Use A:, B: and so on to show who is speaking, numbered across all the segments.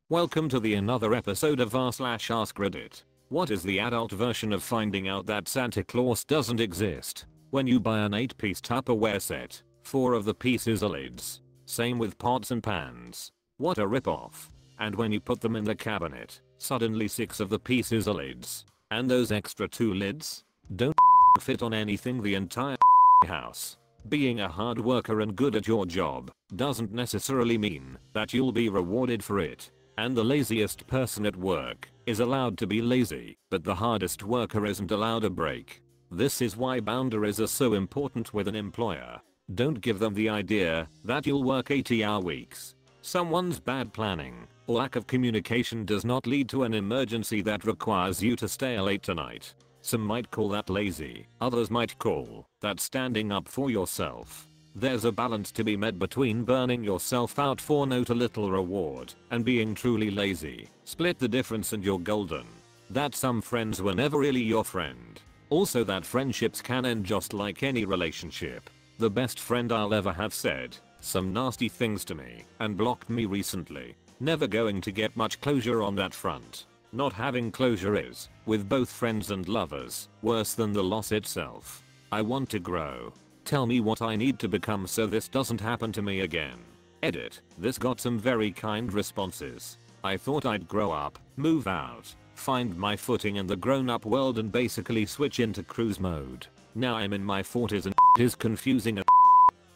A: Welcome to the another episode of r/Askreddit. What is the adult version of finding out that Santa Claus doesn't exist? When you buy an 8-piece Tupperware set, 4 of the pieces are lids. Same with pots and pans. What a ripoff. And when you put them in the cabinet, suddenly 6 of the pieces are lids. And those extra 2 lids don't fit on anything the entire house. Being a hard worker and good at your job doesn't necessarily mean that you'll be rewarded for it. And the laziest person at work is allowed to be lazy, but the hardest worker isn't allowed a break. This is why boundaries are so important with an employer. Don't give them the idea that you'll work 80-hour weeks. Someone's bad planning or lack of communication does not lead to an emergency that requires you to stay late tonight. Some might call that lazy, others might call that standing up for yourself. There's a balance to be met between burning yourself out for no to little reward and being truly lazy. Split the difference and you're golden. That some friends were never really your friend. Also that friendships can end just like any relationship. The best friend I'll ever have said some nasty things to me and blocked me recently. Never going to get much closure on that front. Not having closure is, with both friends and lovers, worse than the loss itself. I want to grow. Tell me what I need to become so this doesn't happen to me again. Edit. This got some very kind responses. I thought I'd grow up, move out, find my footing in the grown-up world and basically switch into cruise mode. Now I'm in my 40s and it is confusing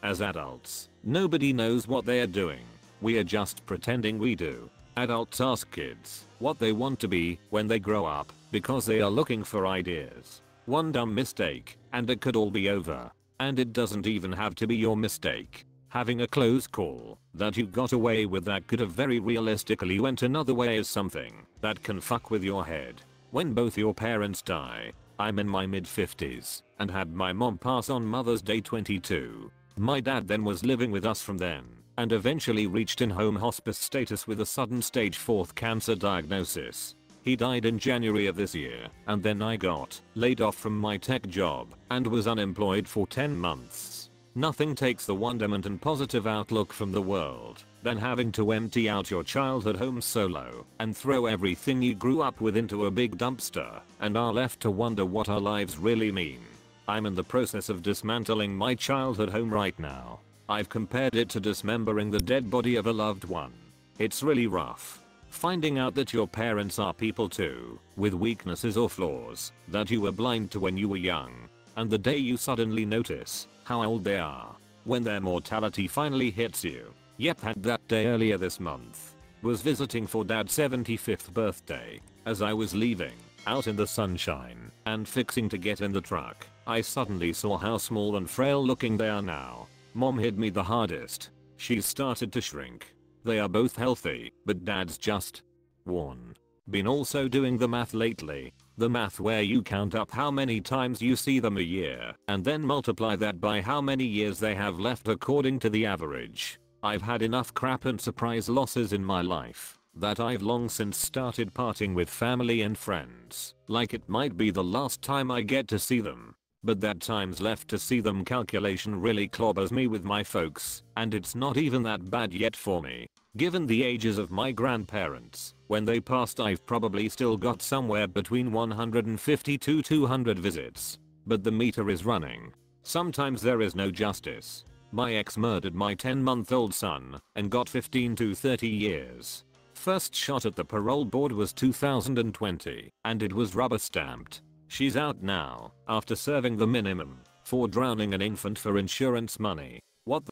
A: as adults. Nobody knows what they are doing. We are just pretending we do. Adults ask kids what they want to be when they grow up because they are looking for ideas. One dumb mistake and it could all be over. And it doesn't even have to be your mistake. Having a close call that you got away with that could have very realistically went another way is something that can fuck with your head. When both your parents die, I'm in my mid-50s and had my mom pass on Mother's Day 22. My dad then was living with us from then and eventually reached in-home hospice status with a sudden stage 4 cancer diagnosis. He died in January of this year, and then I got laid off from my tech job and was unemployed for 10 months. Nothing takes the wonderment and positive outlook from the world than having to empty out your childhood home solo and throw everything you grew up with into a big dumpster and are left to wonder what our lives really mean. I'm in the process of dismantling my childhood home right now. I've compared it to dismembering the dead body of a loved one. It's really rough. Finding out that your parents are people too, with weaknesses or flaws that you were blind to when you were young, and the day you suddenly notice how old they are, when their mortality finally hits you. Yep, had that day earlier this month. Was visiting for dad's 75th birthday. As I was leaving, out in the sunshine, and fixing to get in the truck, I suddenly saw how small and frail looking they are now. Mom hid me the hardest. She's started to shrink. They are both healthy, but dad's just worn. Been also doing the math lately. The math where you count up how many times you see them a year and then multiply that by how many years they have left according to the average. I've had enough crap and surprise losses in my life that I've long since started parting with family and friends like it might be the last time I get to see them. But that times left to see them calculation really clobbers me with my folks, and it's not even that bad yet for me. Given the ages of my grandparents, when they passed I've probably still got somewhere between 150 to 200 visits. But the meter is running. Sometimes there is no justice. My ex murdered my 10-month-old son and got 15 to 30 years. First shot at the parole board was 2020, and it was rubber stamped. She's out now, after serving the minimum, for drowning an infant for insurance money. What the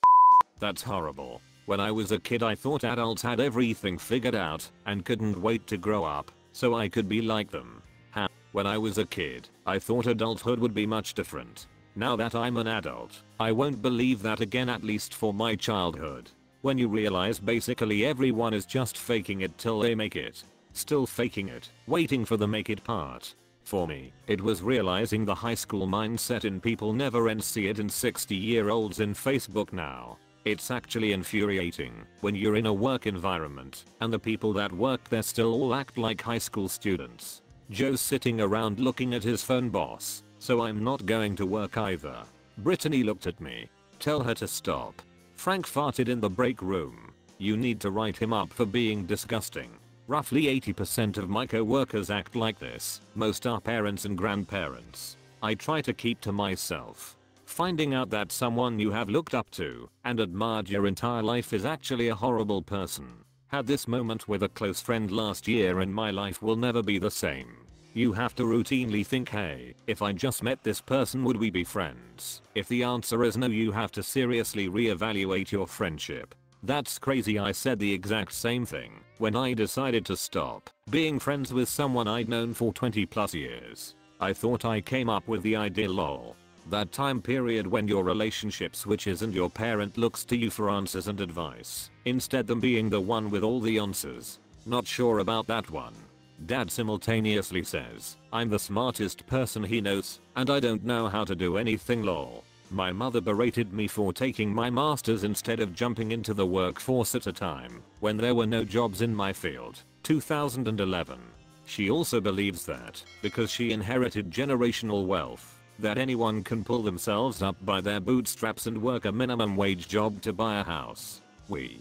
A: That's horrible. When I was a kid I thought adults had everything figured out and couldn't wait to grow up so I could be like them. When I was a kid, I thought adulthood would be much different. Now that I'm an adult, I won't believe that again, at least for my childhood. When you realize basically everyone is just faking it till they make it. Still faking it, waiting for the make it part. For me, it was realizing the high school mindset in people never ends. See it in 60-year-olds in Facebook now. It's actually infuriating when you're in a work environment and the people that work there still all act like high school students. Joe's sitting around looking at his phone, boss, so I'm not going to work either. Brittany looked at me. Tell her to stop. Frank farted in the break room. You need to write him up for being disgusting. Roughly 80% of my co-workers act like this. Most are parents and grandparents. I try to keep to myself. Finding out that someone you have looked up to and admired your entire life is actually a horrible person. Had this moment with a close friend last year and my life will never be the same. You have to routinely think, hey, if I just met this person, would we be friends? If the answer is no, you have to seriously reevaluate your friendship. That's crazy. I said the exact same thing when I decided to stop being friends with someone I'd known for 20 plus years. I thought I came up with the idea, lol. That time period when your relationship switches and your parent looks to you for answers and advice, instead them being the one with all the answers. Not sure about that one. Dad simultaneously says, I'm the smartest person he knows, and I don't know how to do anything, lol. My mother berated me for taking my masters instead of jumping into the workforce at a time when there were no jobs in my field. 2011. She also believes that, because she inherited generational wealth, that anyone can pull themselves up by their bootstraps and work a minimum wage job to buy a house. We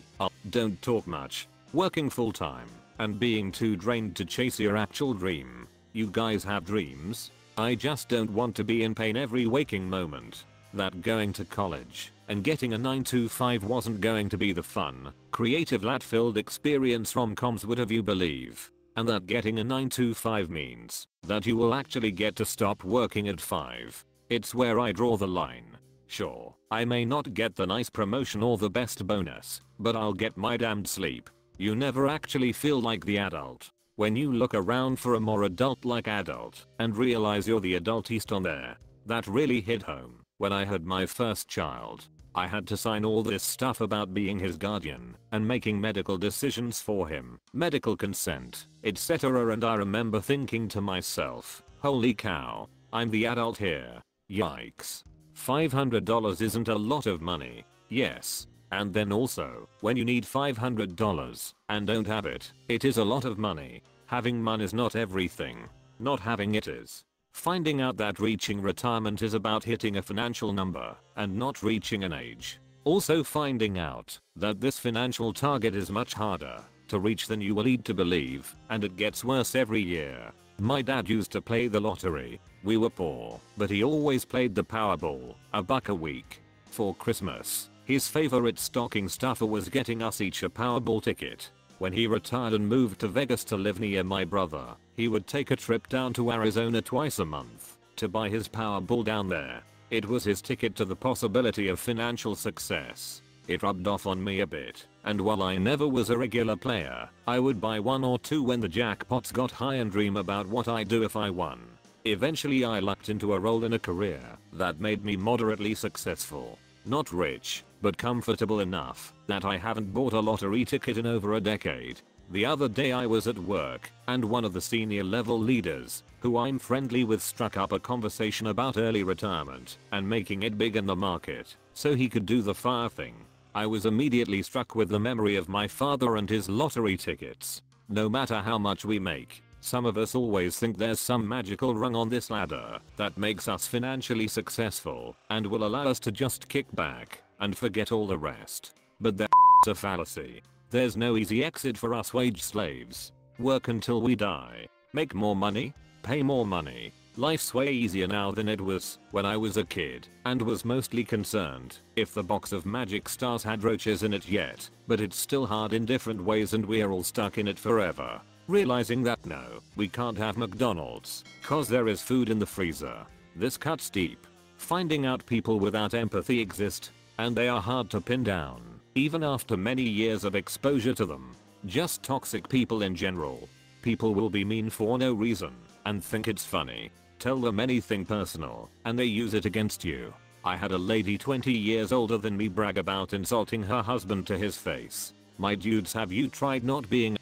A: don't talk much, working full time, and being too drained to chase your actual dream. You guys have dreams? I just don't want to be in pain every waking moment. That going to college and getting a 9 to 5 wasn't going to be the fun, creative lat-filled experience rom-coms would have you believe. And that getting a 9 to 5 means that you will actually get to stop working at 5. It's where I draw the line. Sure, I may not get the nice promotion or the best bonus, but I'll get my damned sleep. You never actually feel like the adult. When you look around for a more adult-like adult and realize you're the adultist on there. That really hit home when I had my first child. I had to sign all this stuff about being his guardian and making medical decisions for him, medical consent, etc. And I remember thinking to myself, holy cow, I'm the adult here. Yikes. $500 isn't a lot of money. Yes. And then also, when you need $500 and don't have it, it is a lot of money. Having money is not everything. Not having it is. Finding out that reaching retirement is about hitting a financial number and not reaching an age. Also finding out that this financial target is much harder to reach than you will lead to believe, and it gets worse every year. My dad used to play the lottery. We were poor, but he always played the Powerball, $1 a week. For Christmas, his favorite stocking stuffer was getting us each a Powerball ticket. When he retired and moved to Vegas to live near my brother, he would take a trip down to Arizona twice a month to buy his Powerball down there. It was his ticket to the possibility of financial success. It rubbed off on me a bit, and while I never was a regular player, I would buy 1 or 2 when the jackpots got high and dream about what I'd do if I won. Eventually I lucked into a role in a career that made me moderately successful. Not rich, but comfortable enough that I haven't bought a lottery ticket in over a decade. The other day I was at work, and one of the senior level leaders, who I'm friendly with, struck up a conversation about early retirement and making it big in the market so he could do the FIRE thing. I was immediately struck with the memory of my father and his lottery tickets. No matter how much we make, some of us always think there's some magical rung on this ladder that makes us financially successful and will allow us to just kick back and forget all the rest. But that's a fallacy. There's no easy exit for us wage slaves. Work until we die. Make more money. Pay more money. Life's way easier now than it was when I was a kid and was mostly concerned if the box of magic stars had roaches in it yet, but it's still hard in different ways and we're all stuck in it forever. Realizing that no, we can't have McDonald's cause there is food in the freezer. This cuts deep. Finding out people without empathy exist, and they are hard to pin down, even after many years of exposure to them. Just toxic people in general. People will be mean for no reason and think it's funny. Tell them anything personal and they use it against you. I had a lady 20 years older than me brag about insulting her husband to his face. My dudes, have you tried not being a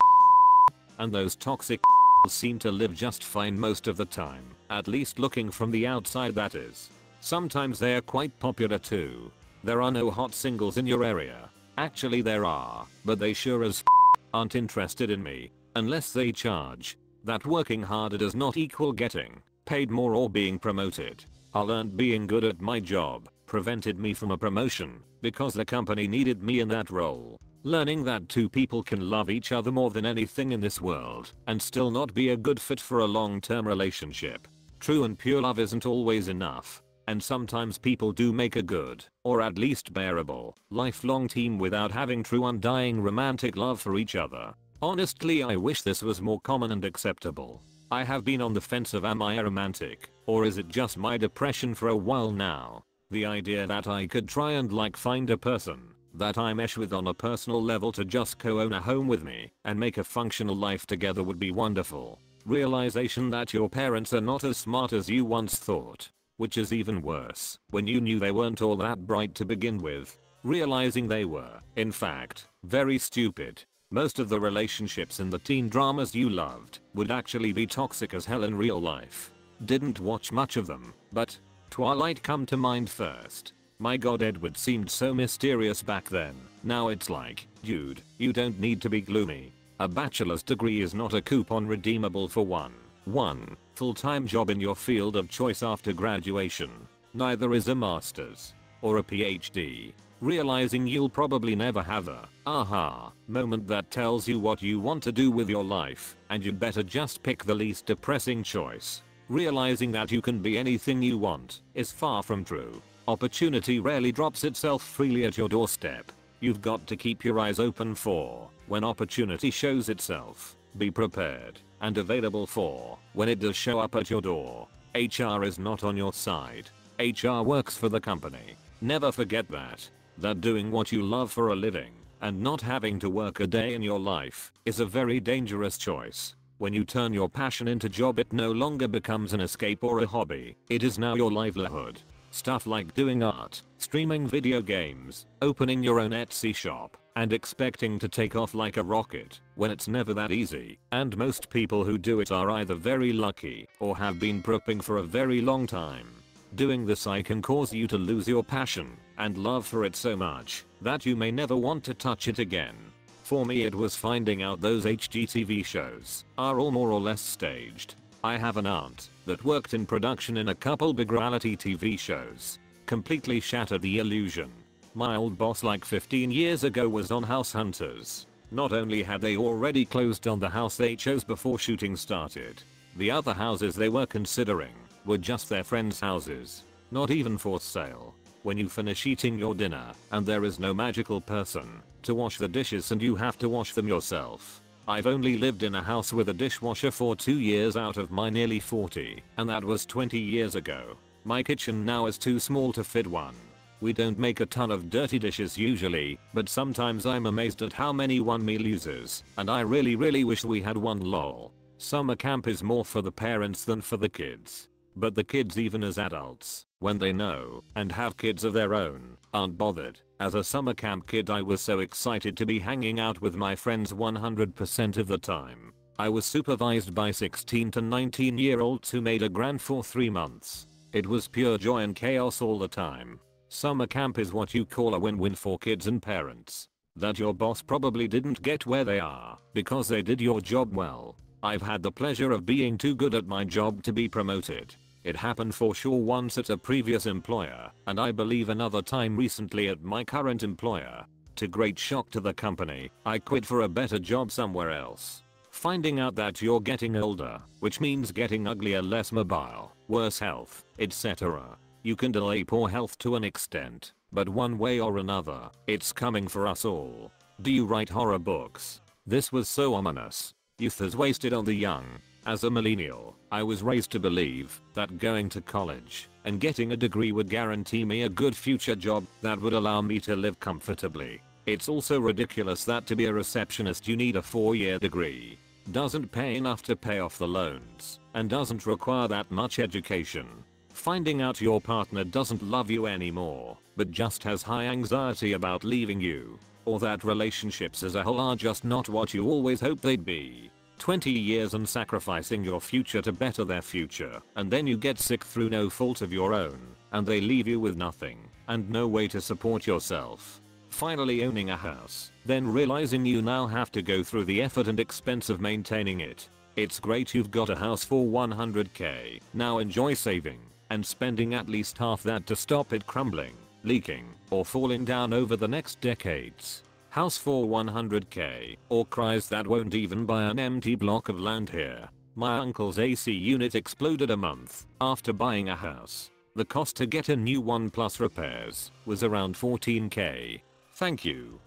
A: and those toxic seem to live just fine most of the time, at least looking from the outside, that is. Sometimes they are quite popular too. There are no hot singles in your area. Actually there are, but they sure as aren't interested in me unless they charge. That working harder does not equal getting paid more or being promoted. I learned being good at my job prevented me from a promotion because the company needed me in that role. Learning that two people can love each other more than anything in this world and still not be a good fit for a long-term relationship. True and pure love isn't always enough. And sometimes people do make a good, or at least bearable, lifelong team without having true undying romantic love for each other. Honestly, I wish this was more common and acceptable. I have been on the fence of am I a romantic, or is it just my depression for a while now. The idea that I could try and find a person that I mesh with on a personal level to just co-own a home with me and make a functional life together would be wonderful. Realization that your parents are not as smart as you once thought. Which is even worse when you knew they weren't all that bright to begin with. Realizing they were, in fact, very stupid. Most of the relationships in the teen dramas you loved would actually be toxic as hell in real life. Didn't watch much of them, but Twilight come to mind first. My god, Edward seemed so mysterious back then. Now it's like, dude, you don't need to be gloomy. A bachelor's degree is not a coupon redeemable for one full-time job in your field of choice after graduation. Neither is a master's or a PhD. Realizing you'll probably never have a aha moment that tells you what you want to do with your life, and you'd better just pick the least depressing choice. Realizing that you can be anything you want is far from true. Opportunity rarely drops itself freely at your doorstep. You've got to keep your eyes open for when opportunity shows itself. Be prepared and available for when it does show up at your door. HR is not on your side. HR works for the company. Never forget that. That doing what you love for a living and not having to work a day in your life is a very dangerous choice. When you turn your passion into job, it no longer becomes an escape or a hobby. It is now your livelihood. Stuff like doing art, streaming video games, opening your own Etsy shop, and expecting to take off like a rocket when it's never that easy. And most people who do it are either very lucky or have been prepping for a very long time. Doing this can cause you to lose your passion and love for it so much that you may never want to touch it again. For me, it was finding out those HGTV shows are all more or less staged. I have an aunt that worked in production in a couple big reality TV shows. Completely shattered the illusion. My old boss 15 years ago was on House Hunters. Not only had they already closed on the house they chose before shooting started, the other houses they were considering were just their friends' houses. Not even for sale. When you finish eating your dinner and there is no magical person to wash the dishes and you have to wash them yourself. I've only lived in a house with a dishwasher for 2 years out of my nearly 40, and that was 20 years ago. My kitchen now is too small to fit one. We don't make a ton of dirty dishes usually, but sometimes I'm amazed at how many one meal uses, and I really wish we had one. Lol. Summer camp is more for the parents than for the kids. But the kids, even as adults, when they know and have kids of their own, aren't bothered. As a summer camp kid, I was so excited to be hanging out with my friends 100% of the time. I was supervised by 16 to 19-year-olds who made a grand for 3 months. It was pure joy and chaos all the time. Summer camp is what you call a win-win for kids and parents. That your boss probably didn't get where they are because they did your job well. I've had the pleasure of being too good at my job to be promoted. It happened for sure once at a previous employer, and I believe another time recently at my current employer. To great shock to the company, I quit for a better job somewhere else. Finding out that you're getting older, which means getting uglier, less mobile, worse health, etc. You can delay poor health to an extent, but one way or another, it's coming for us all. Do you write horror books? This was so ominous. Youth is wasted on the young. As a millennial, I was raised to believe that going to college and getting a degree would guarantee me a good future job that would allow me to live comfortably. It's also ridiculous that to be a receptionist you need a 4-year degree. Doesn't pay enough to pay off the loans and doesn't require that much education. Finding out your partner doesn't love you anymore, but just has high anxiety about leaving you, or that relationships as a whole are just not what you always hoped they'd be. 20 years and sacrificing your future to better their future, and then you get sick through no fault of your own, and they leave you with nothing, and no way to support yourself. Finally owning a house, then realizing you now have to go through the effort and expense of maintaining it. It's great you've got a house for 100k, now enjoy saving, and spending at least half that to stop it crumbling, leaking, or falling down over the next decades. House for 100k, or cries that won't even buy an empty block of land here. My uncle's AC unit exploded a month after buying a house. The cost to get a new one plus repairs was around 14k. Thank you.